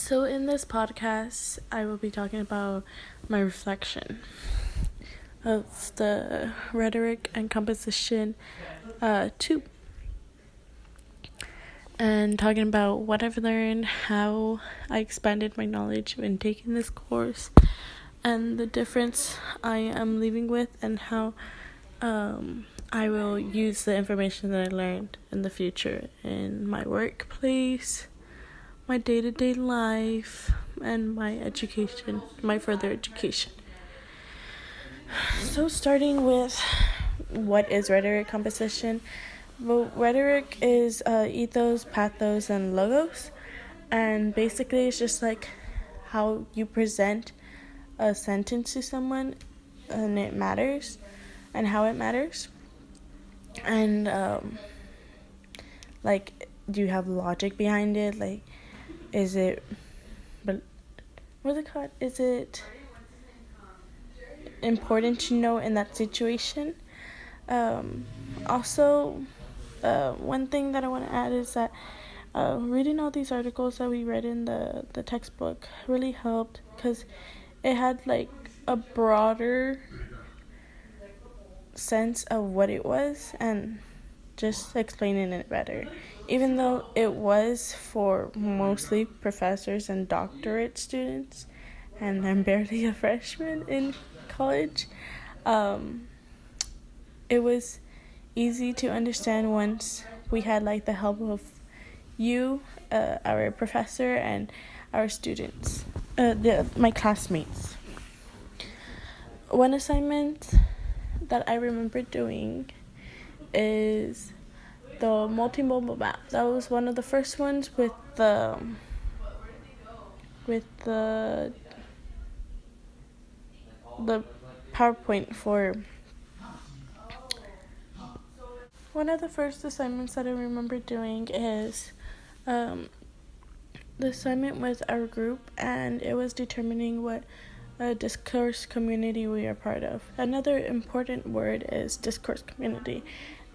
So in this podcast, I will be talking about my reflection of the rhetoric and composition 2, and talking about what I've learned, how I expanded my knowledge when taking this course, and the difference I am leaving with, and how I will use the information that I learned in the future in my workplace, my day-to-day life, and my education, my further education. So starting with what is rhetoric composition? Well, rhetoric is ethos, pathos, and logos, and basically it's just like how you present a sentence to someone, and it matters, and how it matters, and like, do you have logic behind it? Like, is it, but what's it called? Is it important to know in that situation? Also, one thing that I want to add is that reading all these articles that we read in the textbook really helped, because it had like a broader sense of what it was and just explaining it better. Even though it was for mostly professors and doctorate students, and I'm barely a freshman in college, it was easy to understand once we had like the help of you, our professor, and our students, my classmates. One assignment that I remember doing is the multimodal map. That was one of the first ones with the PowerPoint for. One of the first assignments that I remember doing is the assignment with our group, and it was determining what discourse community we are part of. Another important word is discourse community.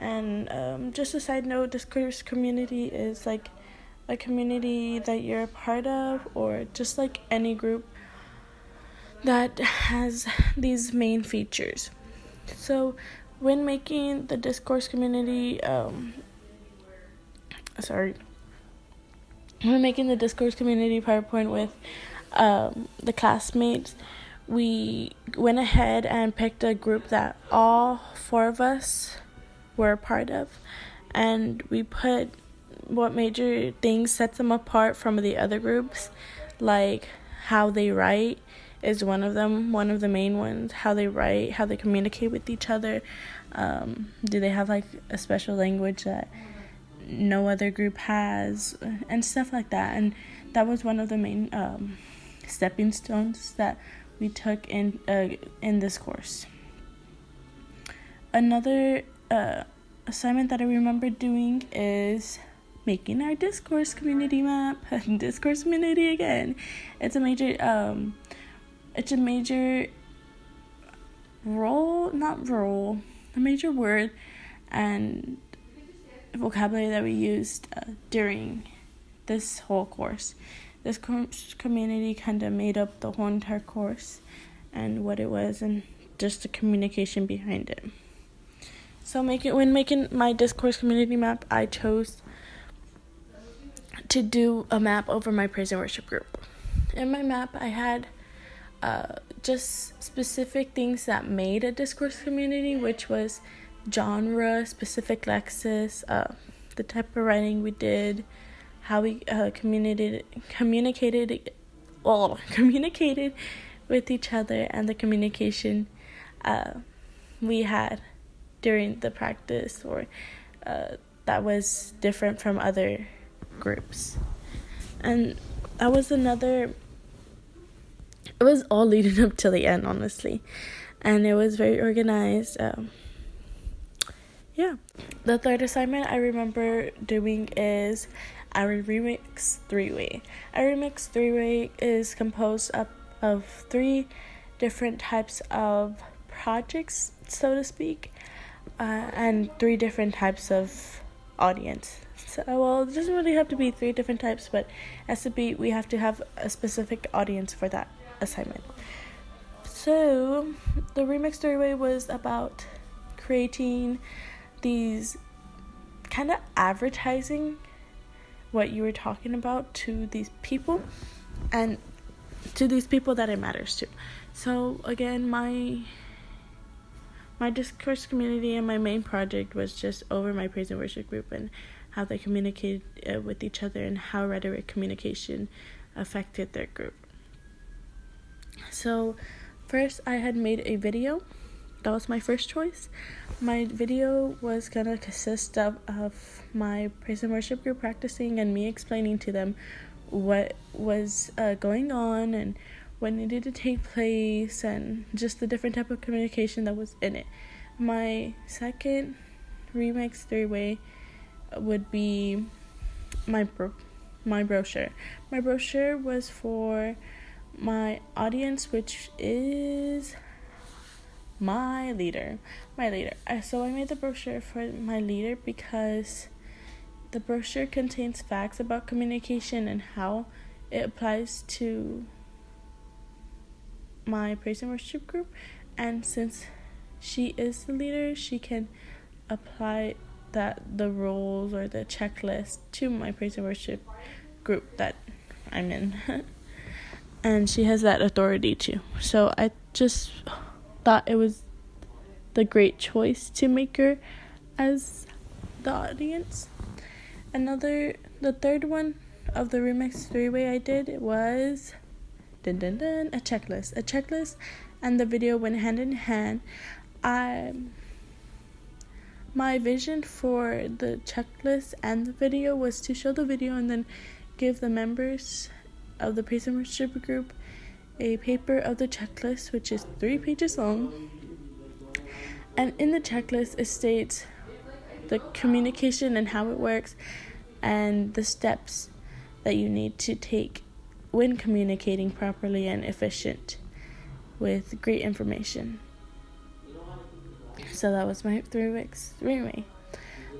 And just a side note, discourse community is like a community that you're a part of, or just like any group that has these main features. So when making the discourse community, when making the discourse community PowerPoint with the classmates, we went ahead and picked a group that all 4 of us were a part of, and we put what major things sets them apart from the other groups, like how they write is one of the main ones. How they write, how they communicate with each other, do they have like a special language that no other group has, and stuff like that. And that was one of the main stepping stones that we took in this course. Another assignment that I remember doing is making our discourse community map. Discourse community again. It's a major a major word and vocabulary that we used during this whole course. This community kind of made up the whole entire course and what it was, and just the communication behind it. So when making my discourse community map, I chose to do a map over my praise and worship group. In my map, I had just specific things that made a discourse community, which was genre, specific lexis, the type of writing we did, how we communicated with each other, and the communication we had during the practice, or that was different from other groups. And that was it was all leading up to the end, honestly, and it was very organized. The third assignment I remember doing is our Remix 3-Way. Our Remix 3-Way is composed of 3 different types of projects, so to speak, and 3 different types of audience. So, well, it doesn't really have to be 3 different types, but as to be, we have to have a specific audience for that assignment. So, the Remix 3-Way was about creating these kind of advertising what you were talking about to these people and to these people that it matters to. So, again, my discourse community and my main project was just over my praise and worship group and how they communicated with each other and how rhetoric communication affected their group. So first I had made a video. That was my first choice. My video was gonna consist of my praise and worship group practicing and me explaining to them what was going on and what needed to take place and just the different type of communication that was in it. My second Remix 3-Way would be my brochure. My brochure was for my audience, which is my leader. So I made the brochure for my leader because the brochure contains facts about communication and how it applies to my praise and worship group, and since she is the leader, she can apply the rules or the checklist to my praise and worship group that I'm in. And she has that authority too. So I just thought it was the great choice to make her as the audience. The third one of the Remix 3-Way I did was a checklist, and the video went hand in hand. My vision for the checklist and the video was to show the video and then give the members of the praise and worship group a paper of the checklist, which is 3 pages long. And in the checklist, it states the communication and how it works and the steps that you need to take when communicating properly and efficient with great information. So that was my 3-Way.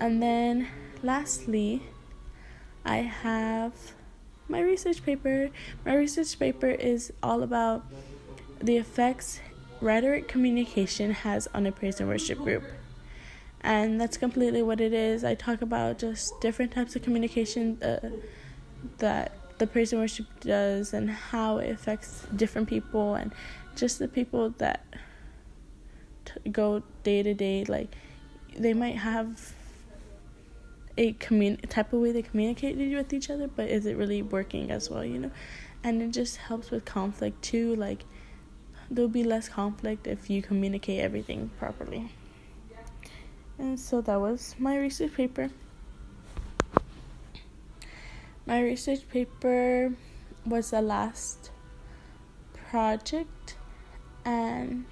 And then lastly, I have my research paper. My research paper is all about the effects rhetoric communication has on a praise and worship group. And that's completely what it is. I talk about just different types of communication that the praise and worship does and how it affects different people and just the people that go day to day. Like, they might have a type of way they communicate with each other, but is it really working as well, And it just helps with conflict too. Like, there'll be less conflict if you communicate everything properly. And so that was my research paper. My research paper was the last project and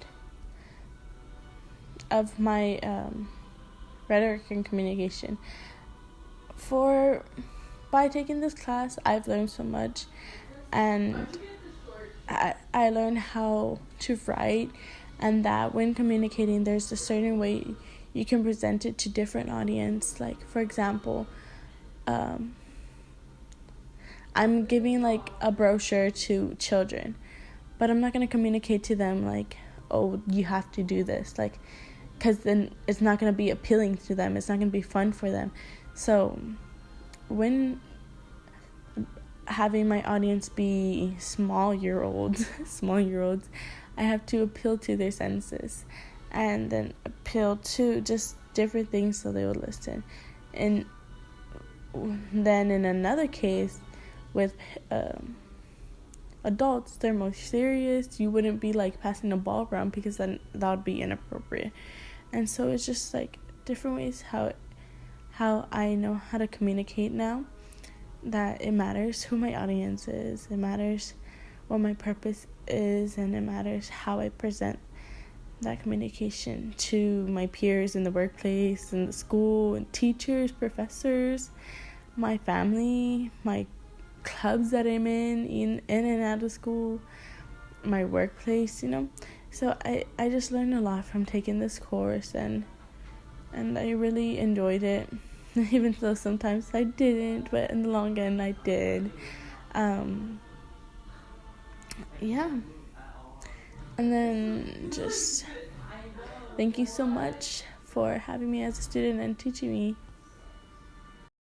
of my rhetoric and communication. By taking this class, I've learned so much, and I learned how to write, and that when communicating, there's a certain way you can present it to different audience. Like, for example, I'm giving like a brochure to children, but I'm not going to communicate to them like, oh, you have to do this, like, because then it's not going to be appealing to them. It's not going to be fun for them. So when having my audience be small-year-olds, I have to appeal to their senses and then appeal to just different things so they will listen. And then in another case, with adults, they're more serious. You wouldn't be like passing a ball around because then that would be inappropriate. And so it's just like different ways how I know how to communicate now, that it matters who my audience is, it matters what my purpose is, and it matters how I present that communication to my peers in the workplace, in the school, and teachers, professors, my family, my clubs that I'm in and out of school, my workplace, So I just learned a lot from taking this course, and I really enjoyed it. even though sometimes I didn't, but in the long run I did. Yeah. And then just thank you so much for having me as a student and teaching me